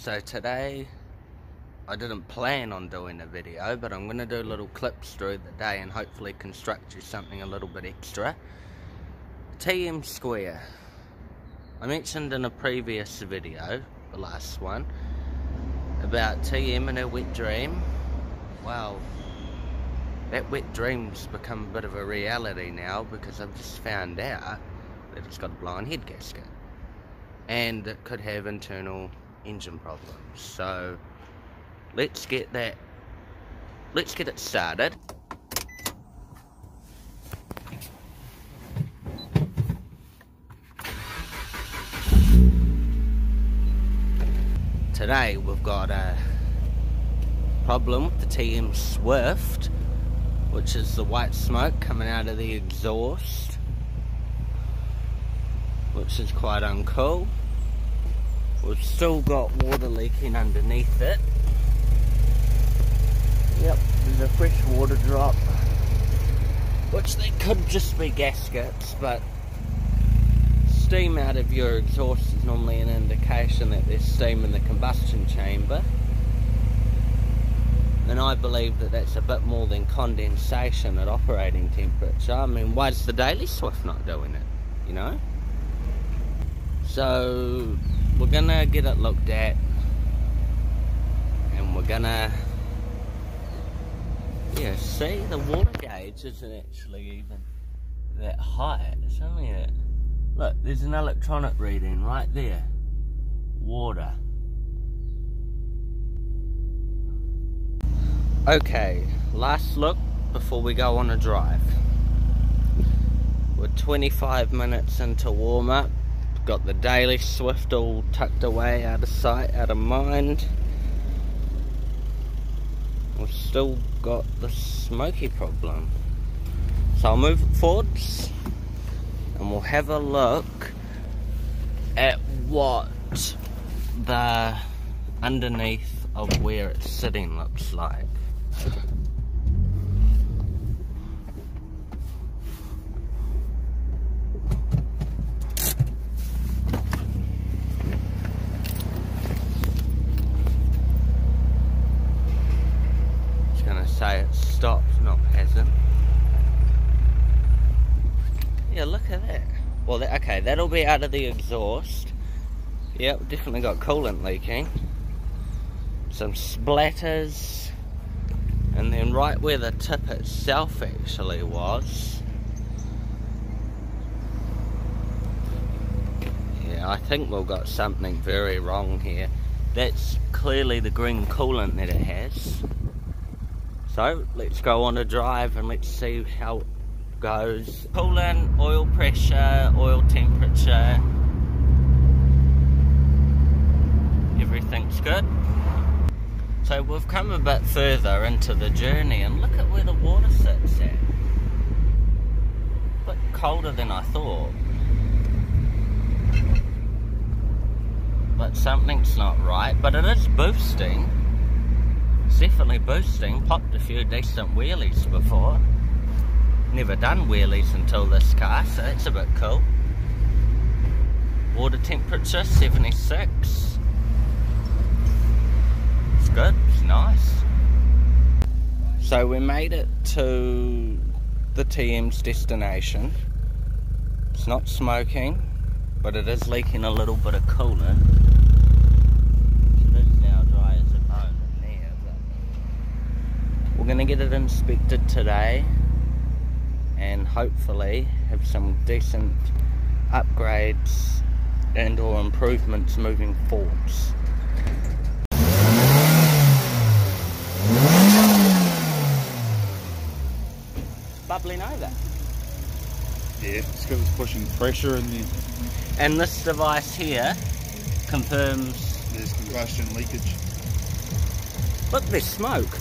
So today, I didn't plan on doing a video, but I'm going to do little clips through the day and hopefully construct you something a little bit extra. TM-SQAURE. I mentioned in a previous video, the last one, about TM and her wet dream. Well, that wet dream's become a bit of a reality now because I've just found out that it's got a blown head gasket. And it could have internal engine problems. So let's get it started. Today we've got a problem with the TM-SQAURE, which is the white smoke coming out of the exhaust, which is quite uncool. We've still got water leaking underneath it. Yep, there's a fresh water drop, which they could just be gaskets, but steam out of your exhaust is normally an indication that there's steam in the combustion chamber. And I believe that that's a bit more than condensation at operating temperature. I mean, why is the daily Swift not doing it, you know? So we're gonna get it looked at, and we're gonna, yeah, see, the water gauge isn't actually even that high. It's only a, look, there's an electronic reading right there. Water. Okay, last look before we go on a drive. We're 25 minutes into warm up. Got the daily Swift all tucked away, out of sight, out of mind. We've still got the smoky problem. So I'll move it forwards and we'll have a look at what the underneath of where it's sitting looks like. Say it's stopped, not hasn't. Yeah, look at that. Well, okay, that'll be out of the exhaust. Yep, definitely got coolant leaking. Some splatters. And then right where the tip itself actually was. Yeah, I think we've got something very wrong here. That's clearly the green coolant that it has. So let's go on a drive and let's see how it goes. Coolant, oil pressure, oil temperature. Everything's good. So we've come a bit further into the journey and look at where the water sits at. A bit colder than I thought. But something's not right, but it is boosting. Definitely boosting. Popped a few decent wheelies before. Never done wheelies until this car, so that's a bit cool. Water temperature 76. It's good, it's nice. So we made it to the TM's destination. It's not smoking, but it is leaking a little bit of coolant. We're going to get it inspected today and hopefully have some decent upgrades and or improvements moving forwards. Bubbling over. Yeah, it's because it's pushing pressure in there. And this device here confirms there's combustion leakage. Look, there's smoke.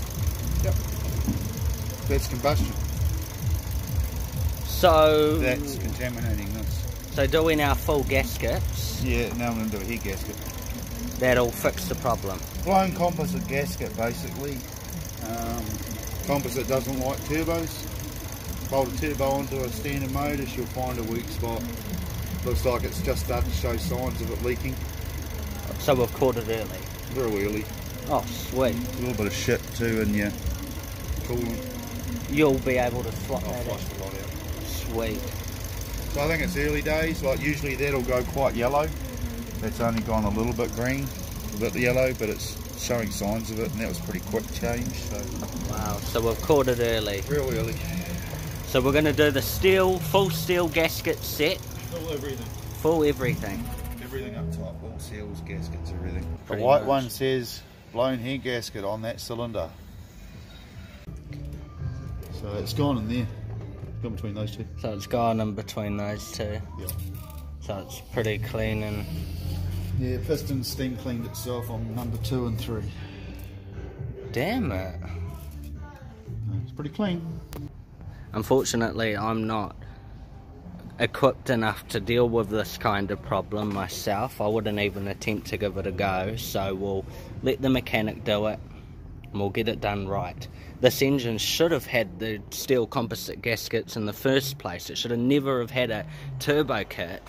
Yep. That's combustion. So that's contaminating this. So doing our full gaskets. Yeah, now I'm going to do a head gasket. That'll fix the problem. Blown composite gasket basically. Composite doesn't like turbos. Bolt a turbo onto a standard motor, you'll find a weak spot. Looks like it's just starting to show signs of it leaking. So we've caught it early. Real early. Oh, sweet. A little bit of shit too in your coolant. You'll be able to swap I'll that flush out. the lot out. Sweet. So I think it's early days, like usually that'll go quite yellow. That's only gone a little bit green, a bit yellow, but it's showing signs of it, and that was pretty quick change. So Wow, so we've caught it early. real early. So we're going to do the full steel gasket set. Full everything. Full everything. Everything up top, all seals, gaskets, everything. The Pretty white much. one says blown head gasket on that cylinder. So it's gone in there. Gone between those two. So it's gone in between those two. Yeah. So it's pretty clean and... Yeah, piston steam cleaned itself on number 2 and 3. Damn it. It's pretty clean. Unfortunately, I'm not equipped enough to deal with this kind of problem myself. I wouldn't even attempt to give it a go, so we'll let the mechanic do it and we'll get it done right. This engine should have had the steel composite gaskets in the first place. It should have never have had a turbo kit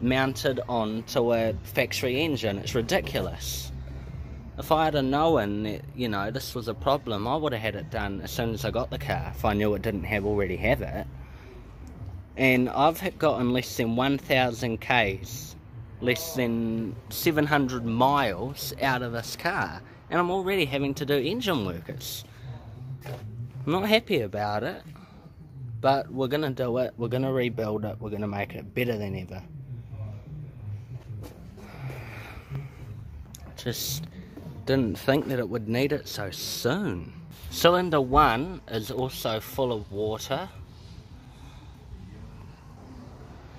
mounted onto a factory engine. It's ridiculous. If I had known that, you know, this was a problem, I would have had it done as soon as I got the car, if I knew it didn't already have it. And I've gotten less than 1,000 Ks, less than 700 miles out of this car, and I'm already having to do engine work. I'm not happy about it, but we're going to do it, we're going to rebuild it, we're going to make it better than ever. Just didn't think that it would need it so soon. Cylinder 1 is also full of water,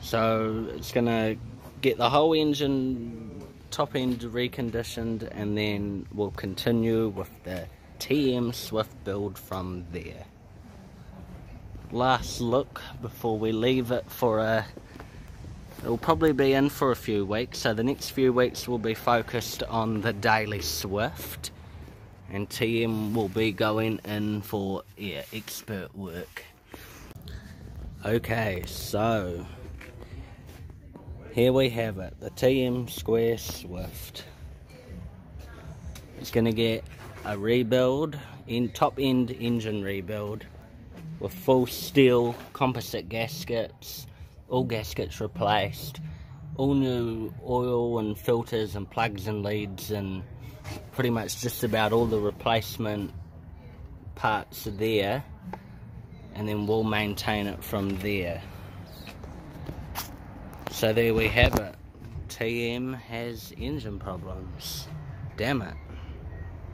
so it's going to get the whole engine top end reconditioned, and then we'll continue with the TM Swift build from there. Last look before we leave it for it'll probably be in for a few weeks, so the next few weeks will be focused on the daily Swift, and TM will be going in for expert work. Okay, so here we have it, the TM-SQAURE Swift. It's going to get a rebuild, top end engine rebuild, with full steel composite gaskets, all gaskets replaced, all new oil and filters and plugs and leads, and pretty much just about all the replacement parts are there, and then we'll maintain it from there. So there we have it. TM has engine problems. Damn it.